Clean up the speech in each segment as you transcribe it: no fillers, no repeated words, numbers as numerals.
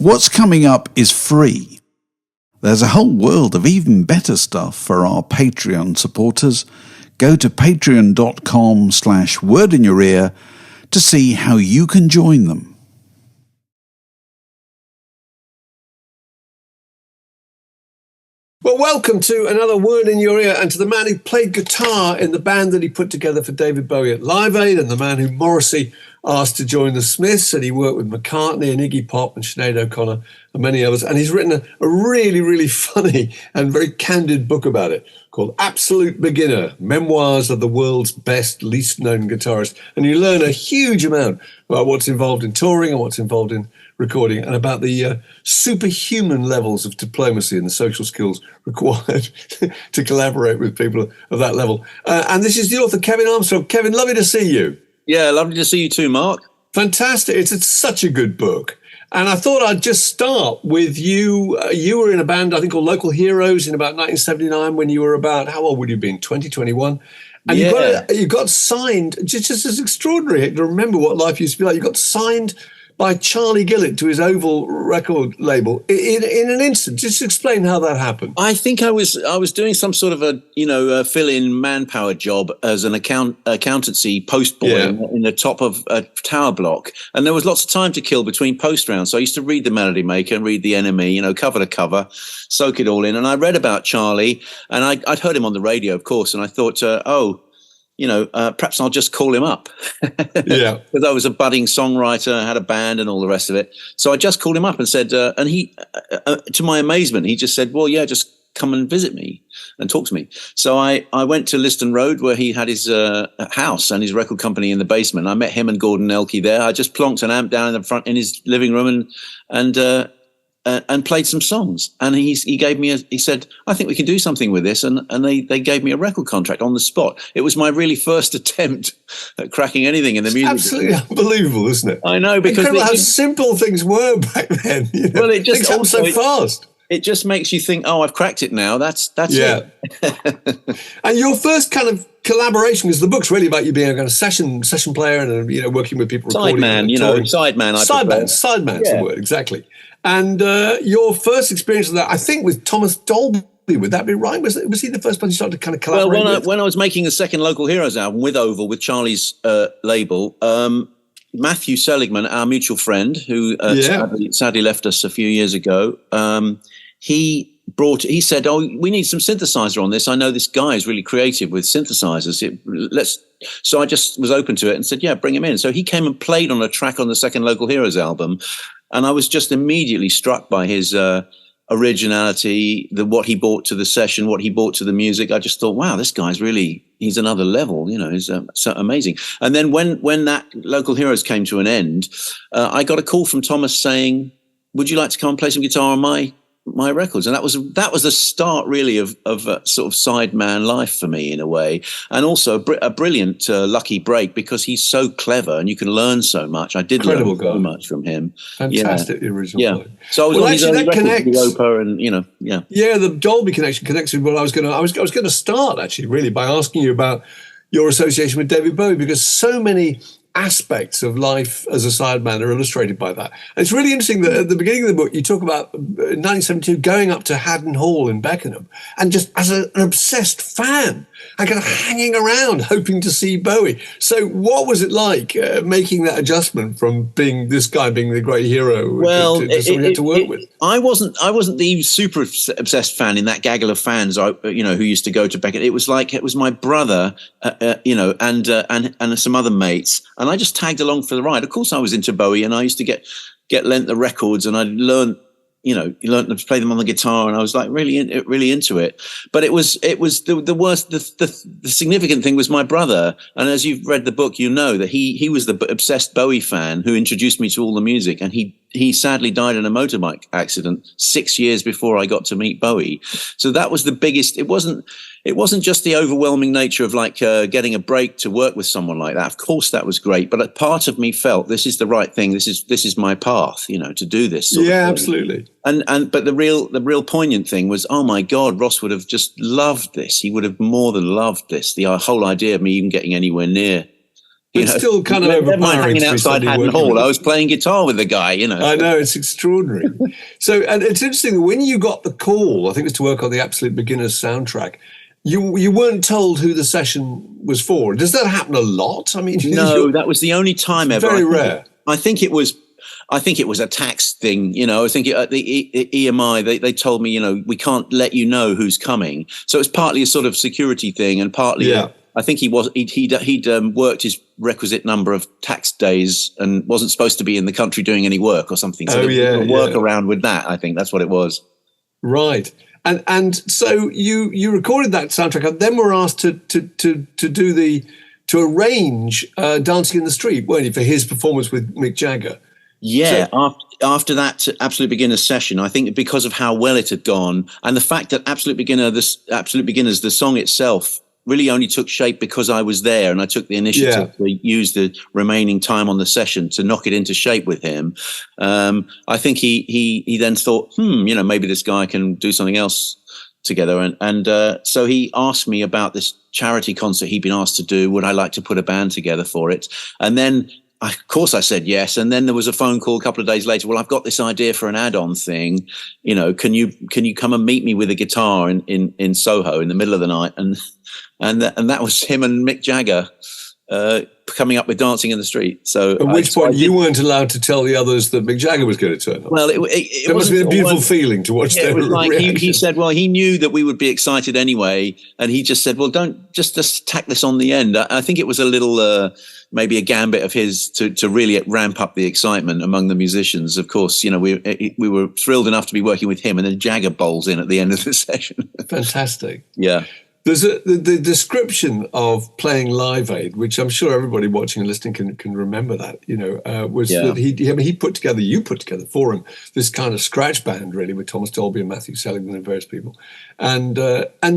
What's coming up is free. There's a whole world of even better stuff for our Patreon supporters. Go to patreon.com/wordinyourear to see how you can join them. Well, welcome to another Word in Your Ear, and to the man who played guitar in the band that he put together for David Bowie at Live Aid, and the man who Morrissey asked to join the Smiths, and he worked with McCartney and Iggy Pop and Sinead O'Connor and many others. And he's written a really, really funny and very candid book about it called Absolute Beginner, Memoirs of the World's Best, Least Known Guitarist. And you learn a huge amount about what's involved in touring and what's involved in recording, and about the superhuman levels of diplomacy and the social skills required to collaborate with people of that level. And this is the author, Kevin Armstrong. Kevin, lovely to see you. Yeah, lovely to see you too, Mark. Fantastic. It's such a good book. And I thought I'd just start with you. You were in a band, I think, called Local Heroes in about 1979 when you were about, how old would you have been, 20, 21? And yeah. you got signed, just as extraordinary to remember what life used to be like. You got signed by Charlie Gillett to his Oval record label in an instant. Just explain how that happened. I think I was doing some sort of a fill-in manpower job as an accountancy post boy in the top of a tower block, and there was lots of time to kill between post rounds. So I used to read the Melody Maker and read the NME, cover to cover, soak it all in. And I read about Charlie, and I'd heard him on the radio, of course, and I thought, perhaps I'll just call him up. Yeah. Because I was a budding songwriter, had a band and all the rest of it. So I just called him up and said, and he, to my amazement, he just said, well, yeah, just come and visit me and talk to me. So I went to Liston Road, where he had his house and his record company in the basement. I met him and Gordon Elkey there. I just plonked an amp down in the front in his living room and played some songs. And he gave me he said, I think we can do something with this. And they gave me a record contract on the spot. It was my really first attempt at cracking anything in the music. Absolutely unbelievable, isn't it? I know, because incredible how simple things were back then. Well, it just things happened so fast. It just makes you think, oh, I've cracked it now. That's it. And your first kind of collaboration, because the book's really about you being a kind of session player and working with people, recording. Sideman. Sideman's the word, exactly. And your first experience of that, I think, with Thomas Dolby, would that be right? Was he the first person you started to kind of collaborate with? When I was making the second Local Heroes album with Oval, with Charlie's label, Matthew Seligman, our mutual friend, who sadly left us a few years ago, he said, oh, we need some synthesizer on this. I know this guy is really creative with synthesizers. So I just was open to it and said, yeah, bring him in. So he came and played on a track on the second Local Heroes album. And I was just immediately struck by his originality, what he brought to the session, what he brought to the music. I just thought, wow, this guy's he's another level, he's so amazing. And then when that Local Heroes came to an end, I got a call from Thomas saying, would you like to come and play some guitar on my records? And that was the start really of a sort of sideman life for me, in a way, and also a brilliant lucky break, because he's so clever and you can learn so much. I did learn so much from him. Fantastic, the original play. So I was on his own record with the Opa, and the Dolby connection connects with what I was going to start actually really by asking you about your association with David Bowie, because so many aspects of life as a sideman are illustrated by that. And it's really interesting that at the beginning of the book, you talk about 1972 going up to Haddon Hall in Beckenham and just as an obsessed fan and kind of hanging around hoping to see Bowie. So what was it like making that adjustment from being this guy being the great hero to someone you had to work with? I wasn't the super obsessed fan in that gaggle of fans, who used to go to Beckenham. It was my brother, and some other mates. And I just tagged along for the ride. Of course, I was into Bowie, and I used to get lent the records, and I learned to play them on the guitar, and I was like really into it. But it was the worst. The significant thing was my brother, and as you've read the book, you know that he was the obsessed Bowie fan who introduced me to all the music, and he sadly died in a motorbike accident 6 years before I got to meet Bowie. So that was the biggest. It wasn't just the overwhelming nature of getting a break to work with someone like that. Of course, that was great, but a part of me felt this is the right thing. This is my path, to do this. Yeah, absolutely. But the real poignant thing was, oh my God, Ross would have just loved this. He would have more than loved this. The whole idea of me even getting anywhere near It's still kind of overpowering. Hanging outside Haddon Hall, I was playing guitar with the guy, I know, it's extraordinary. So, and it's interesting that when you got the call, I think it was to work on the Absolute Beginners soundtrack, you weren't told who the session was for. Does that happen a lot? I mean, no, that was the only time ever. Very rare. I think it was a tax thing, I think at the EMI, they told me, we can't let you know who's coming. So it's partly a sort of security thing, and partly, I think he'd worked his requisite number of tax days and wasn't supposed to be in the country doing any work or something. So work around with that. I think that's what it was. Right. And so you recorded that soundtrack and then were asked to arrange Dancing in the Street, weren't you, for his performance with Mick Jagger? Yeah, so, after that Absolute Beginners session, I think because of how well it had gone and the fact that Absolute Beginners, the song itself, really only took shape because I was there and I took the initiative to use the remaining time on the session to knock it into shape with him. I think he then thought, maybe this guy can do something else together. And so he asked me about this charity concert he'd been asked to do. Would I like to put a band together for it? And then of course I said yes. And then there was a phone call a couple of days later. Well, I've got this idea for an add-on thing. Can you come and meet me with a guitar in Soho in the middle of the night? And that was him and Mick Jagger coming up with Dancing in the Street. So at which point you weren't allowed to tell the others that Mick Jagger was going to turn up. Well, it must have been a beautiful feeling to watch their reaction. He said, well, he knew that we would be excited anyway, and he just said, well, don't just tack this on the end. I think it was a little maybe a gambit of his to really ramp up the excitement among the musicians. Of course, we were thrilled enough to be working with him, and then Jagger bowls in at the end of the session. Fantastic. Yeah. There's the description of playing Live Aid, which I'm sure everybody watching and listening can remember that, that you put together for him this kind of scratch band, really, with Thomas Dolby and Matthew Seligman and various people. And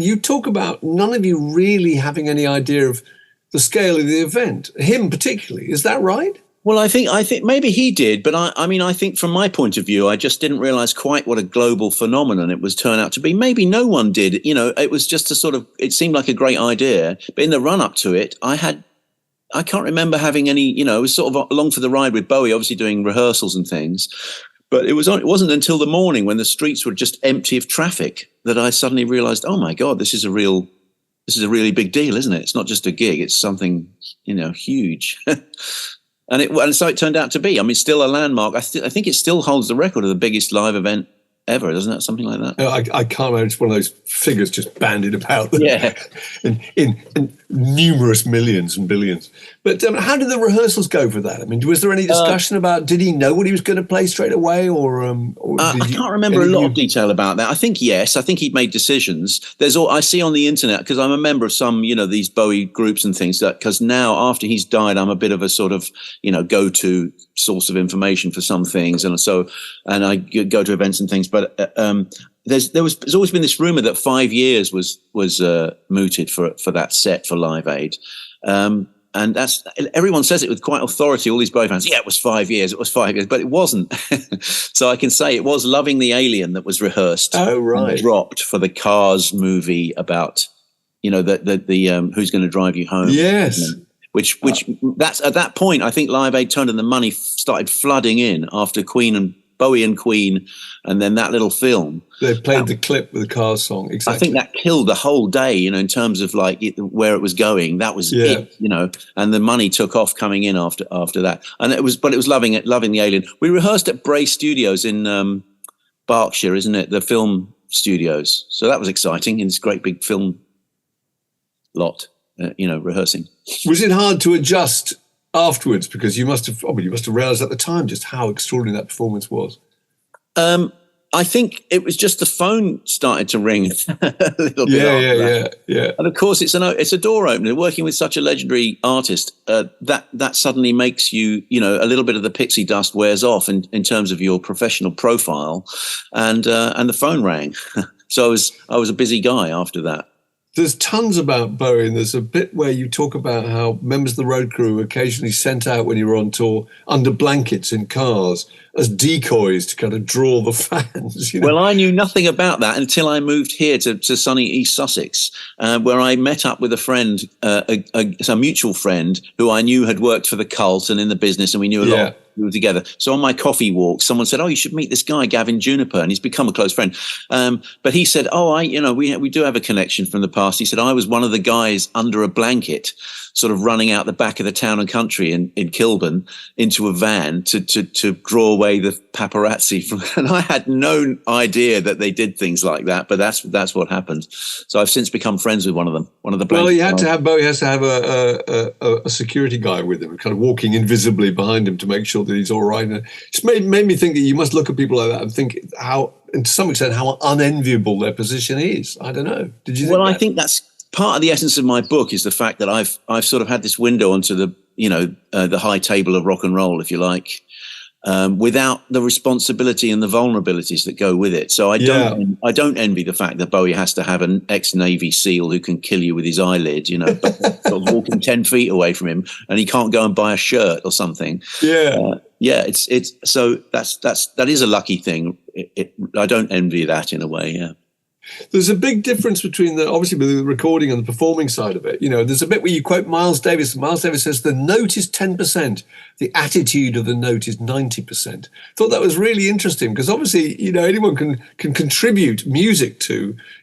you talk about none of you really having any idea of the scale of the event, him particularly. Is that right? Well, I think maybe he did, but I think from my point of view, I just didn't realize quite what a global phenomenon it was turned out to be. Maybe no one did. It was just it seemed like a great idea. But in the run up to it, I can't remember having any, it was sort of along for the ride with Bowie, obviously doing rehearsals and things. But it wasn't until the morning when the streets were just empty of traffic that I suddenly realized, oh my God, this is a really big deal, isn't it? It's not just a gig. It's something, huge. And so it turned out to be. I mean, still a landmark. I think it still holds the record of the biggest live event ever, doesn't it? Something like that. I can't remember. It's one of those figures just bandied about. Yeah. in numerous millions and billions. But how did the rehearsals go for that? I mean, was there any discussion about, did he know what he was going to play straight away? I can't remember a lot of detail about that. I think, yes. I think he'd made decisions. I see on the internet, because I'm a member of some, these Bowie groups and things, because now after he's died, I'm a bit of a sort of, go-to source of information for some things. And I go to events and things. But there's always been this rumor that 5 years was mooted for that set for Live Aid. And everyone says it with quite authority, all these Bowie fans. Yeah, it was 5 years, but it wasn't. So I can say it was Loving the Alien that was rehearsed. Oh, right. And dropped for the Cars movie about, the Who's Going to Drive You Home. Yes. Which that's at that point, I think Live Aid turned and the money started flooding in after Bowie and Queen, and then that little film. They played the clip with the Cars song. Exactly. I think that killed the whole day, in terms of where it was going. That was it, and the money took off coming in after that. And it was Loving the Alien. We rehearsed at Bray Studios in Berkshire, isn't it? The film studios. So that was exciting in this great big film lot, rehearsing. Was it hard to adjust afterwards, because you must have realised at the time just how extraordinary that performance was? I think it was just the phone started to ring a little bit. Yeah. And of course, it's a door opener. Working with such a legendary artist, that suddenly makes you, a little bit of the pixie dust wears off in terms of your professional profile, and the phone rang. So I was a busy guy after that. There's tons about Bowie, and there's a bit where you talk about how members of the road crew were occasionally sent out when you were on tour under blankets in cars as decoys to kind of draw the fans. Well, I knew nothing about that until I moved here to sunny East Sussex, where I met up with a friend, a mutual friend who I knew had worked for the Cult and in the business, and we knew a lot. We were together. So on my coffee walk, someone said, "Oh, you should meet this guy, Gavin Juniper," and he's become a close friend. But he said, "Oh, we do have a connection from the past." He said, "I was one of the guys under a blanket, sort of running out the back of the Town and Country in Kilburn into a van to draw away the paparazzi from." And I had no idea that they did things like that, but that's what happened. So I've since become friends with one of them. One of the Bowie has to have a security guy with him, kind of walking invisibly behind him to make sure that he's all right. And it's made me think that you must look at people like that and think how, and to some extent, how unenviable their position is. I don't know. Did you think I think that's part of the essence of my book, is the fact that I've sort of had this window onto the high table of rock and roll, if you like, without the responsibility and the vulnerabilities that go with it. So I don't envy the fact that Bowie has to have an ex-Navy SEAL who can kill you with his eyelid, but sort of walking 10 feet away from him, and he can't go and buy a shirt or something. It's so that is a lucky thing. I don't envy that in a way. Yeah. There's a big difference between obviously the recording and the performing side of it. There's a bit where you quote Miles Davis. Miles Davis says the note is 10%, the attitude of the note is 90%. Thought that was really interesting because obviously, anyone can contribute music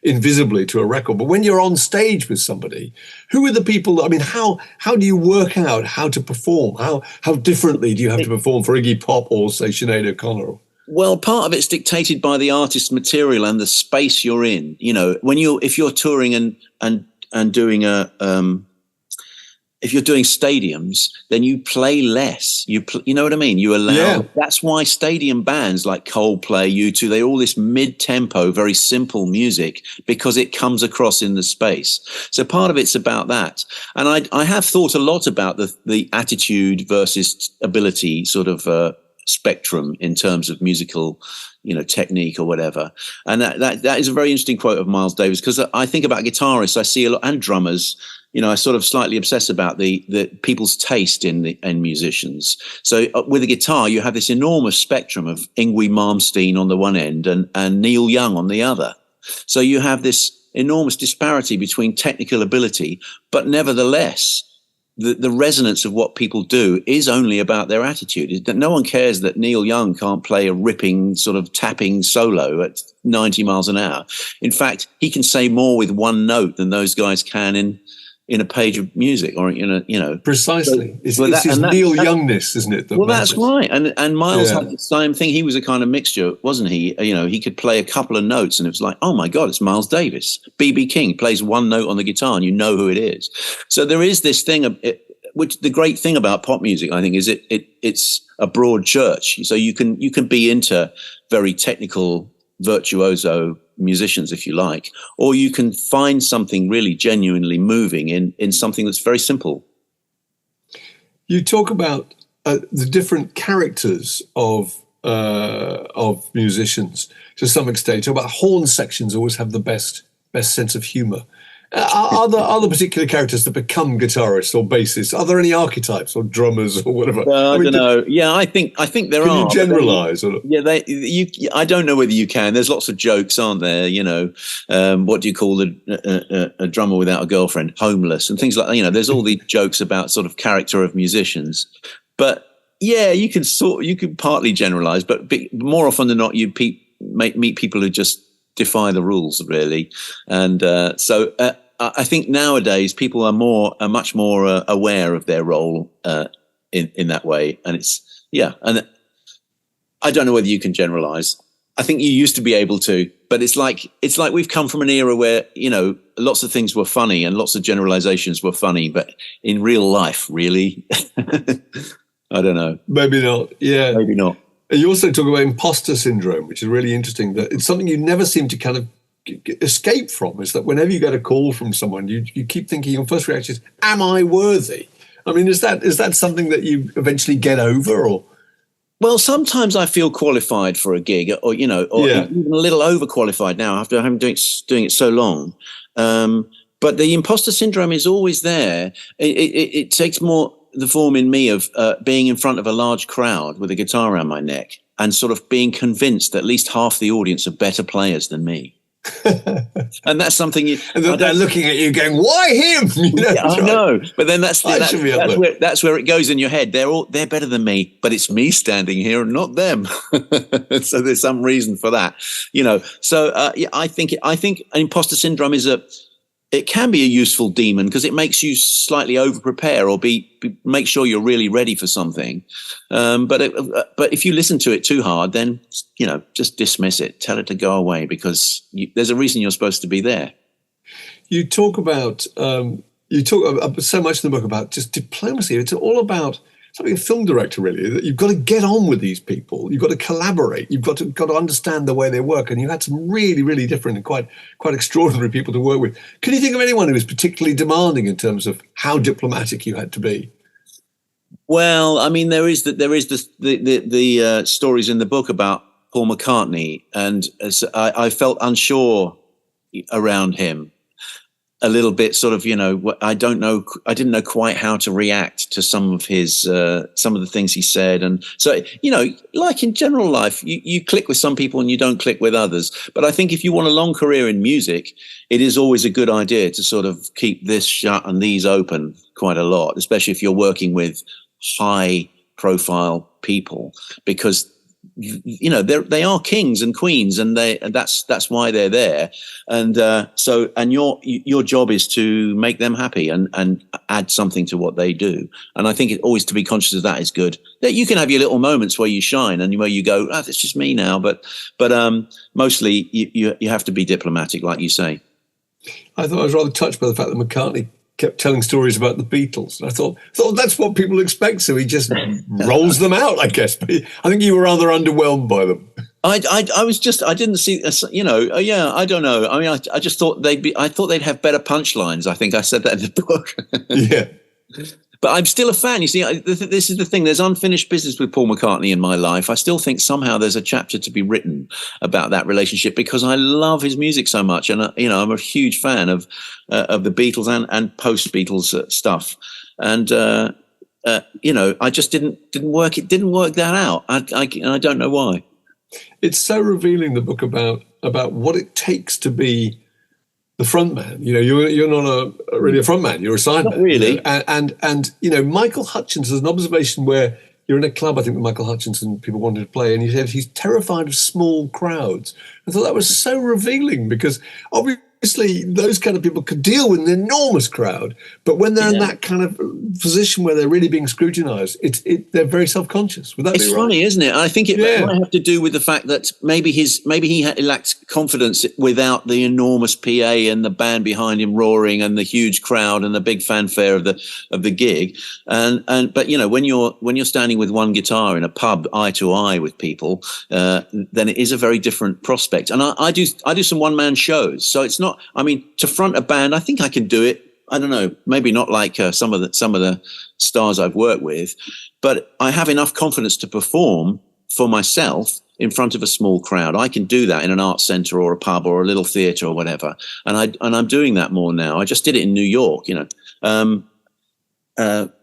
invisibly to a record. But when you're on stage with somebody, who are the people? I mean, how do you work out how to perform? How differently do you have to perform for Iggy Pop or say Sinead O'Connor? Well, part of it's dictated by the artist's material and the space you're in. If you're touring and doing if you're doing stadiums, then you play less. You know what I mean? You allow. Yeah. That's why stadium bands like Coldplay, U2, they're all this mid-tempo, very simple music because it comes across in the space. So part of it's about that. And I have thought a lot about the attitude versus ability sort of spectrum in terms of musical, technique or whatever. And that is a very interesting quote of Miles Davis, because I think about guitarists, I see a lot, and drummers, I sort of slightly obsess about the people's taste in musicians. So with a guitar, you have this enormous spectrum of Yngwie Malmsteen on the one end and Neil Young on the other. So you have this enormous disparity between technical ability, but nevertheless, the resonance of what people do is only about their attitude. That no one cares that Neil Young can't play a ripping sort of tapping solo at 90 miles an hour. In fact, he can say more with one note than those guys can in a page of music, or precisely. It's his Neil Youngness, isn't it? That's right. And Miles had the same thing. He was a kind of mixture, wasn't he? He could play a couple of notes, and it was like, oh my God, it's Miles Davis. B.B. King plays one note on the guitar, and you know who it is. So there is this thing, which the great thing about pop music, I think, is it's a broad church. So you can be into very technical, virtuoso musicians, if you like, or you can find something really genuinely moving in something that's very simple. You talk about the different characters of musicians to some extent. You talk about horn sections always have the best sense of humor. Are there particular characters that become guitarists or bassists? Are there any archetypes or drummers or whatever? I don't know. Yeah, I think there are. Can you generalise? I don't know whether you can. There's lots of jokes, aren't there? What do you call a drummer without a girlfriend? Homeless, and things like that. There's all these jokes about sort of character of musicians. But yeah, you can partly generalise, but more often than not, you meet people who just defy the rules, really. And so I think nowadays people are much more aware of their role in that way. And and I don't know whether you can generalize. I think you used to be able to, but it's like we've come from an era where, lots of things were funny and lots of generalizations were funny, but in real life, really, I don't know. Maybe not. Yeah. Maybe not. You also talk about imposter syndrome, which is really interesting. That it's something you never seem to kind of escape from. Is that whenever you get a call from someone, you keep thinking your first reaction is, "Am I worthy?" I mean, is that something that you eventually get over, or? Well, sometimes I feel qualified for a gig, or even a little overqualified now after having doing it so long. But the imposter syndrome is always there. It takes more the form in me of being in front of a large crowd with a guitar around my neck and sort of being convinced that at least half the audience are better players than me. And that's something and they're looking at you going, why him? You know, yeah, I know, but then that's where it goes in your head. They're better than me, but it's me standing here and not them. So there's some reason for that, you know. So I think imposter syndrome it can be a useful demon because it makes you slightly over-prepare or make sure you're really ready for something. But if you listen to it too hard, then, you know, just dismiss it. Tell it to go away because there's a reason you're supposed to be there. You talk about so much in the book about just diplomacy. It's all about something a film director really, that you've got to get on with these people. You've got to collaborate. You've got to understand the way they work. And you had some really, really different and quite extraordinary people to work with. Can you think of anyone who was particularly demanding in terms of how diplomatic you had to be? Well, I mean, there is the stories in the book about Paul McCartney, and I felt unsure around him. A little bit sort of, you know, I didn't know quite how to react to some of the things he said. And so, you know, like in general life, you click with some people and you don't click with others. But I think if you want a long career in music, it is always a good idea to sort of keep this shut and these open quite a lot, especially if you're working with high profile people, because you know they are kings and queens, and that's why they're there, and your job is to make them happy and add something to what they do. And I think always to be conscious of that is good. That you can have your little moments where you shine and where you go, it's just me now, but mostly you have to be diplomatic, like you say. I thought I was rather touched by the fact that McCartney kept telling stories about the Beatles. And I thought that's what people expect, so he just rolls them out, I guess. But I think you were rather underwhelmed by them. I didn't see, you know, I don't know. I mean, I just thought they'd have better punchlines. I think I said that in the book. Yeah. But I'm still a fan. You see, this is the thing. There's unfinished business with Paul McCartney in my life. I still think somehow there's a chapter to be written about that relationship because I love his music so much. And, you know, I'm a huge fan of the Beatles and post-Beatles stuff. And, you know, I just didn't work. It didn't work that out. And I don't know why. It's so revealing, the book, about what it takes to be the front man. You know, you're not really a front man, you're a sideman. Not really. You know? And you know, Michael Hutchence has an observation where you're in a club, I think, with Michael Hutchence and people wanted to play, and he said he's terrified of small crowds. I thought that was so revealing because obviously those kind of people could deal with an enormous crowd, but when they're in that kind of position where they're really being scrutinized, they're very self-conscious. Would that be right? It's funny, isn't it? I think it might have to do with the fact that maybe he lacked confidence without the enormous PA and the band behind him roaring and the huge crowd and the big fanfare of the gig. But you know, when you're standing with one guitar in a pub eye to eye with people, then it is a very different prospect. And I do some one-man shows, so it's not. I mean, to front a band, I think I can do it. I don't know, maybe not like some of the stars I've worked with, but I have enough confidence to perform for myself in front of a small crowd. I can do that in an art centre or a pub or a little theatre or whatever, and I'm doing that more now. I just did it in New York, you know.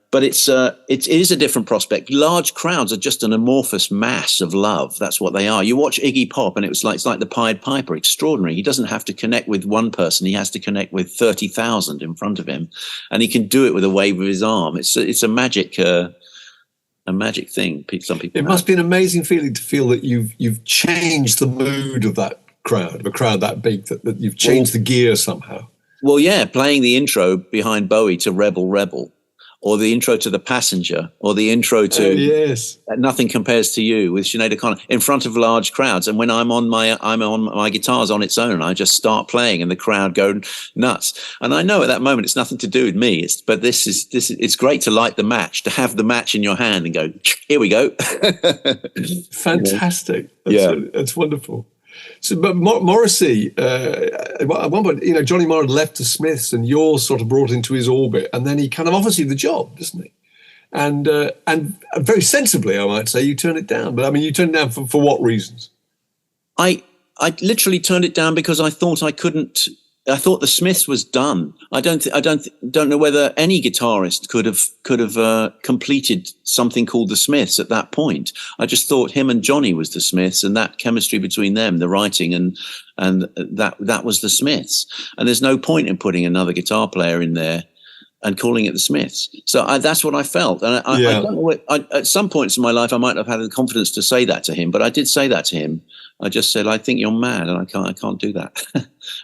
But it is a different prospect. Large crowds are just an amorphous mass of love. That's what they are. You watch Iggy Pop, and it's like the Pied Piper. Extraordinary. He doesn't have to connect with one person. He has to connect with 30,000 in front of him, and he can do it with a wave of his arm. It's a magic thing. Some people. It must be an amazing feeling to feel that you've changed the mood of that crowd, of a crowd that big, that you've changed the gear somehow. Well, yeah, playing the intro behind Bowie to Rebel Rebel, or the intro to The Passenger, or the intro to Nothing Compares to You with Sinead O'Connor in front of large crowds. And when I'm on my guitar's on its own, I just start playing and the crowd go nuts. And I know at that moment it's nothing to do with me. But it's great to light the match, to have the match in your hand and go, here we go. Fantastic. That's wonderful. So, but Morrissey, at one point, you know, Johnny Marr had left the Smiths, and you're sort of brought into his orbit, and then he kind of offers you the job, doesn't he? And very sensibly, I might say, you turn it down. But I mean, you turn it down for what reasons? I literally turned it down because I thought I couldn't I thought the Smiths was done. I don't know whether any guitarist could have completed something called the Smiths at that point. I just thought him and Johnny was the Smiths, and that chemistry between them, the writing and that was the Smiths. And there's no point in putting another guitar player in there and calling it the Smiths. So that's what I felt. And I don't know at some points in my life, I might have had the confidence to say that to him, but I did say that to him. I just said, I think you're mad, and I can't do that.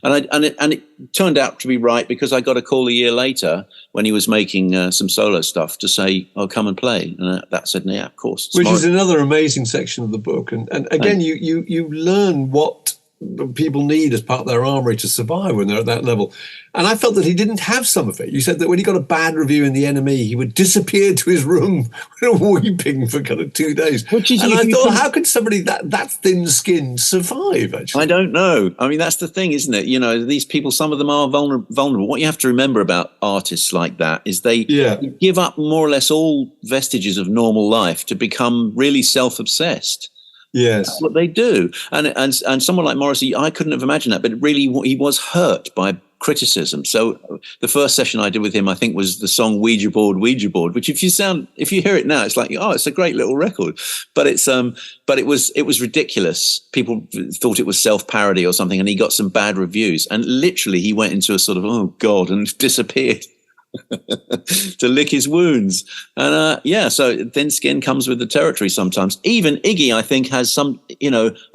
and it turned out to be right, because I got a call a year later when he was making some solo stuff to say, "Oh, come and play." And that said, "Yeah, of course." Which is another amazing section of the book. And again, you learn what people need as part of their armory to survive when they're at that level. And I felt that he didn't have some of it. You said that when he got a bad review in the NME, he would disappear to his room weeping for kind of 2 days. And I thought, how could somebody that thin-skinned survive, actually? I don't know. I mean, that's the thing, isn't it? You know, these people, some of them are vulnerable. What you have to remember about artists like that is they give up more or less all vestiges of normal life to become really self-obsessed. Yes, that's what they do. And someone like Morrissey, I couldn't have imagined that, but really he was hurt by criticism. So the first session I did with him, I think, was the song Ouija Board, which if you hear it now, it's like, oh, it's a great little record. But it was ridiculous. People thought it was self-parody or something, and he got some bad reviews. And literally he went into a sort of, oh God, and disappeared. To lick his wounds. And so thin skin comes with the territory sometimes. Even Iggy, I think, has some,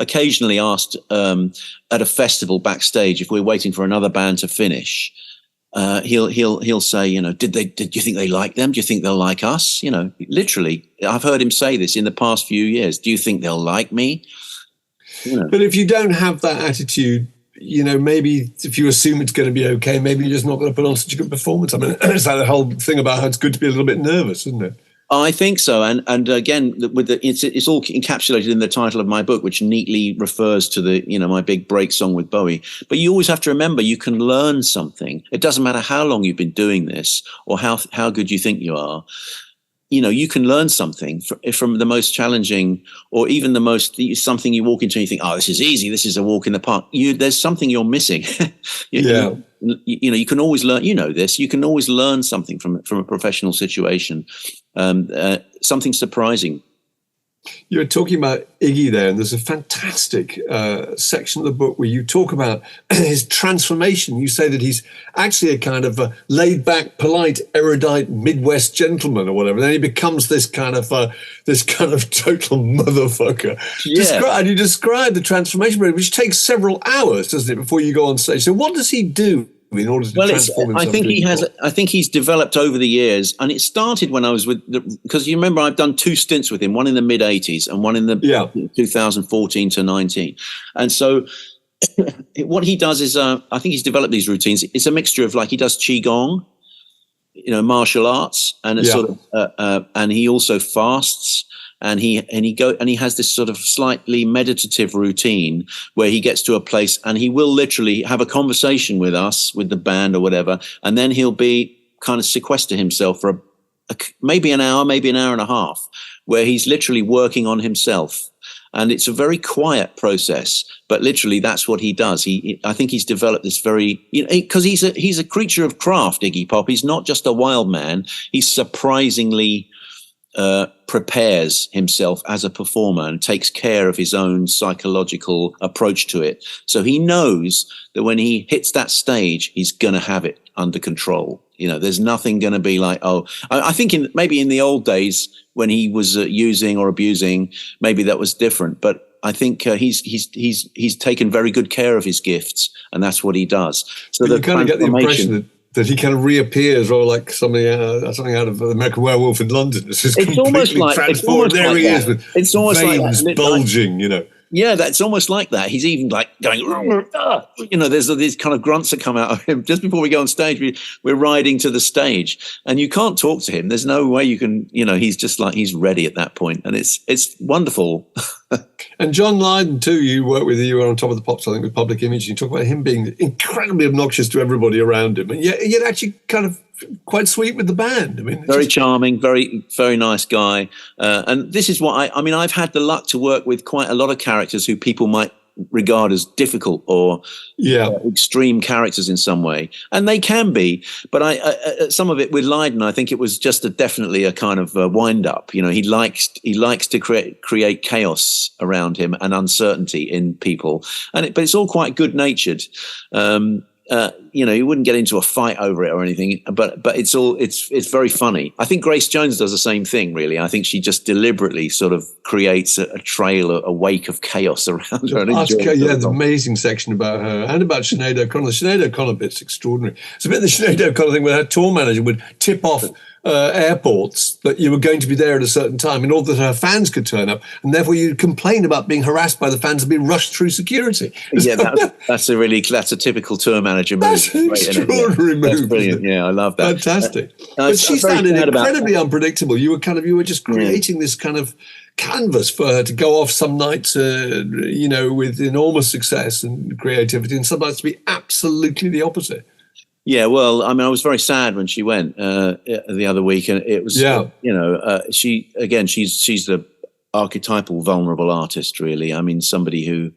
occasionally asked at a festival backstage, if we're waiting for another band to finish, he'll say, did you think they like them? Do you think they'll like us? Literally, I've heard him say this in the past few years. Do you think they'll like me? But if you don't have that attitude, maybe if you assume it's going to be okay, maybe you're just not going to put on such a good performance. I mean, it's like the whole thing about how it's good to be a little bit nervous, isn't it? I think so. And again, it's all encapsulated in the title of my book, which neatly refers to my big break song with Bowie. But you always have to remember, you can learn something. It doesn't matter how long you've been doing this or how good you think you are. You can learn something from the most challenging, or even the most, something you walk into and you think, oh, this is easy. This is a walk in the park. There's something you're missing. You can always learn, this, you can always learn something from a professional situation. Something surprising. You were talking about Iggy there, and there's a fantastic section of the book where you talk about his transformation. You say that he's actually a kind of laid-back, polite, erudite Midwest gentleman or whatever. And then he becomes this kind of total motherfucker. Yeah. And you describe the transformation, which takes several hours, doesn't it, before you go on stage? So what does he do in order to transform himself? I think he's developed over the years, and it started when I was because you remember I've done 2 stints with him, one in the mid 80s and one in the 2014 to 19. And so what he does is, I think he's developed these routines. It's a mixture of, like, he does Qigong, martial arts, and it's sort of, and he also fasts. And he has this sort of slightly meditative routine where he gets to a place and he will literally have a conversation with us, with the band or whatever, and then he'll be kind of sequester himself for maybe an hour, maybe an hour and a half, where he's literally working on himself. And it's a very quiet process, but literally that's what he does. I think he's developed this very, because he's a creature of craft, Iggy Pop. He's not just a wild man. He's surprisingly prepares himself as a performer and takes care of his own psychological approach to it. So he knows that when he hits that stage, he's going to have it under control. There's nothing going to be like, oh, I think maybe in the old days when he was using or abusing, maybe that was different. But I think he's taken very good care of his gifts, and that's what he does. So you kind of get the impression that he kind of reappears, or like something out of American Werewolf in London. It's just completely transformed. There he is with veins bulging, Yeah, that's almost like that. He's even like going, there's these kind of grunts that come out of him just before we go on stage. We're riding to the stage, and you can't talk to him. There's no way you can, he's just like, he's ready at that point, and it's wonderful. And John Lydon too, you work with, you were on Top of the Pops, I think, with Public Image. You talk about him being incredibly obnoxious to everybody around him, and yet actually kind of quite sweet with the band. I mean, very charming, very, very nice guy. And this is what I've had the luck to work with quite a lot of characters who people might regard as difficult or extreme characters in some way, and they can be. But some of it with Lydon, I think it was just definitely a kind of wind up. You know, he likes to create chaos around him and uncertainty in people, but it's all quite good natured. You know, you wouldn't get into a fight over it or anything, but it's very funny. I think Grace Jones does the same thing, really. I think she just deliberately sort of creates a trail, a wake of chaos around her. The amazing section about her and about Sinead O'Connor. The Sinead O'Connor bit's extraordinary. It's a bit of the Sinead O'Connor thing where her tour manager would tip off airports that you were going to be there at a certain time in order that her fans could turn up, and therefore you'd complain about being harassed by the fans and being rushed through security. Yeah, that's a typical tour manager move. That's an extraordinary move. That's brilliant. Yeah, I love that. Fantastic. But she sounded incredibly unpredictable. You were just creating this kind of canvas for her to go off some nights, you know, with enormous success and creativity, and some nights to be absolutely the opposite. Yeah, well, I mean, I was very sad when she went the other week, and it was, you know, she's the archetypal vulnerable artist, really. I mean, somebody who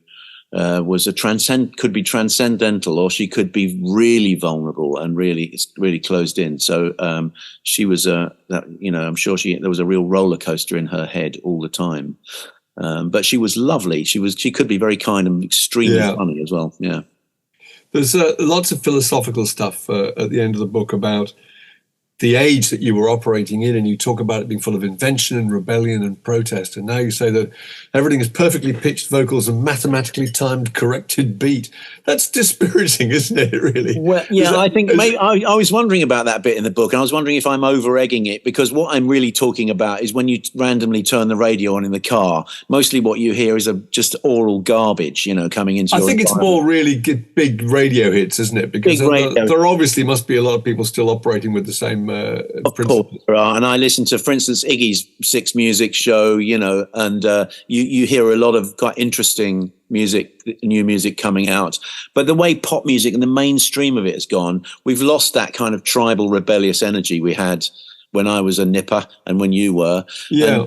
could be transcendental, or she could be really vulnerable and really closed in. So she was, you know, I'm sure there was a real roller coaster in her head all the time. But she was lovely. She could be very kind and extremely funny as well. Yeah. There's lots of philosophical stuff at the end of the book about the age that you were operating in, and you talk about it being full of invention and rebellion and protest. And now you say that everything is perfectly pitched vocals and mathematically timed, corrected beat. That's dispiriting, isn't it, really? Well, yeah, I think I was wondering about that bit in the book, and I was wondering if I'm over-egging it, because what I'm really talking about is when you randomly turn the radio on in the car, mostly what you hear is just oral garbage, you know, coming into your environment. It's more really big radio hits, isn't it? Because there obviously must be a lot of people still operating with the same of course there are, and I listen to, for instance, Iggy's Six Music show, you know, and you hear a lot of quite interesting music, new music coming out. But the way pop music and the mainstream of it has gone, we've lost that kind of tribal, rebellious energy we had when I was a nipper and when you were. Yeah.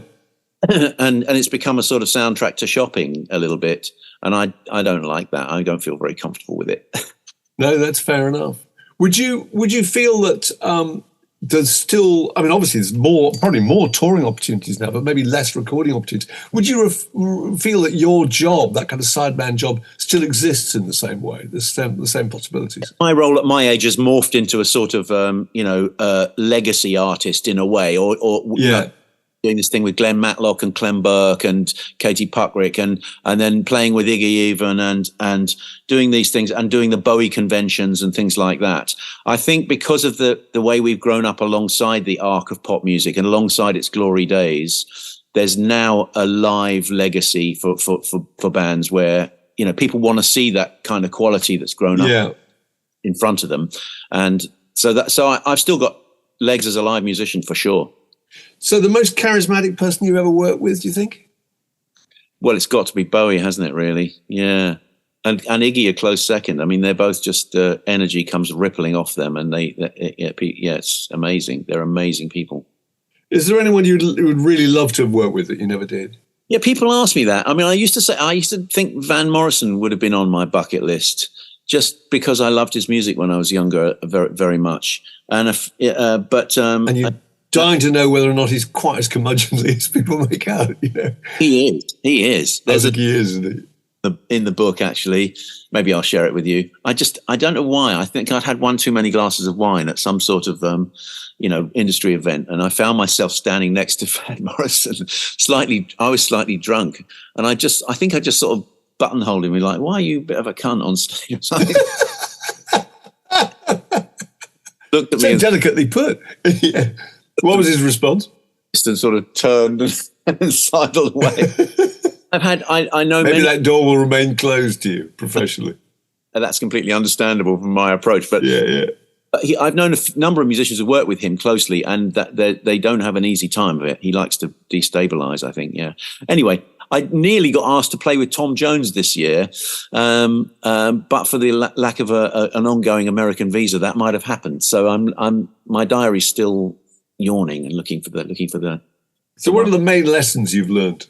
And it's become a sort of soundtrack to shopping a little bit, and I don't like that. I don't feel very comfortable with it. No, that's fair enough. Would you feel that there's still, I mean, obviously there's probably more touring opportunities now, but maybe less recording opportunities. Would you feel that your job, that kind of sideman job, still exists in the same way, the same possibilities? My role at my age has morphed into a sort of, legacy artist in a way, or you know, doing this thing with Glenn Matlock and Clem Burke and Katie Puckrick, and then playing with Iggy even, and doing these things and doing the Bowie conventions and things like that. I think because of the way we've grown up alongside the arc of pop music and alongside its glory days, there's now a live legacy for bands where, you know, people want to see that kind of quality that's grown up in front of them. And so I've still got legs as a live musician for sure. So the most charismatic person you ever worked with, do you think? Well, it's got to be Bowie, hasn't it, really? Yeah. And Iggy a close second. I mean, they're both just, energy comes rippling off them, and it's amazing. They're amazing people. Is there anyone you would really love to have worked with that you never did? Yeah, people ask me that. I mean, I used to think Van Morrison would have been on my bucket list, just because I loved his music when I was younger, very, very much. And and you dying to know whether or not he's quite as curmudgeonly as people make out, you know. He is. He is, isn't he? In the book, actually. Maybe I'll share it with you. I don't know why. I think I'd had one too many glasses of wine at some sort of, industry event, and I found myself standing next to Van Morrison. I was slightly drunk, and I think I just sort of buttonholed him. We're like, "Why are you a bit of a cunt on stage?" Or something. Looked at me. So delicately put. Yeah. What was his response? And sort of turned and sidled away. I know maybe that door will remain closed to you professionally. That's completely understandable from my approach, but I've known a number of musicians who work with him closely, and that they don't have an easy time of it. He likes to destabilize, I think. Yeah. Anyway, I nearly got asked to play with Tom Jones this year, but for the lack of an ongoing American visa, that might have happened. So my diary's still yawning and looking for the. So what are the main lessons you've learned?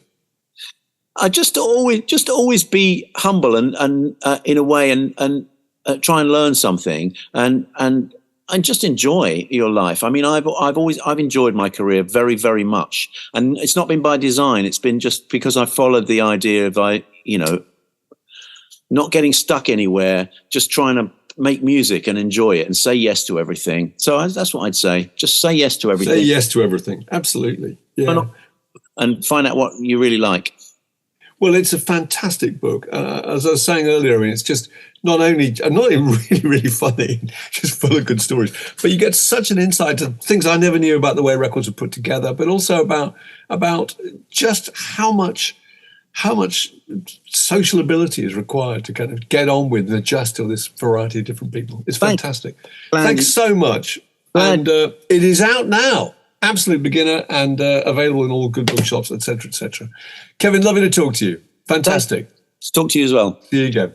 I just always be humble and in a way and try and learn something and just enjoy your life. I mean, I've enjoyed my career very, very much, and it's not been by design. It's been just because I followed the idea of not getting stuck anywhere, just trying to make music and enjoy it and say yes to everything. So that's what I'd say. Just say yes to everything. Say yes to everything. Absolutely. Yeah. And find out what you really like. Well, it's a fantastic book. As I was saying earlier, I mean, it's just not only really, really funny, just full of good stories, but you get such an insight to things I never knew about the way records were put together, but also about just how much social ability is required to kind of get on with and adjust to this variety of different people. It's fantastic. Thanks so much. And it is out now. Absolute beginner and available in all good bookshops, etc., etc. Kevin, lovely to talk to you. Fantastic. Talk to you as well. There you go.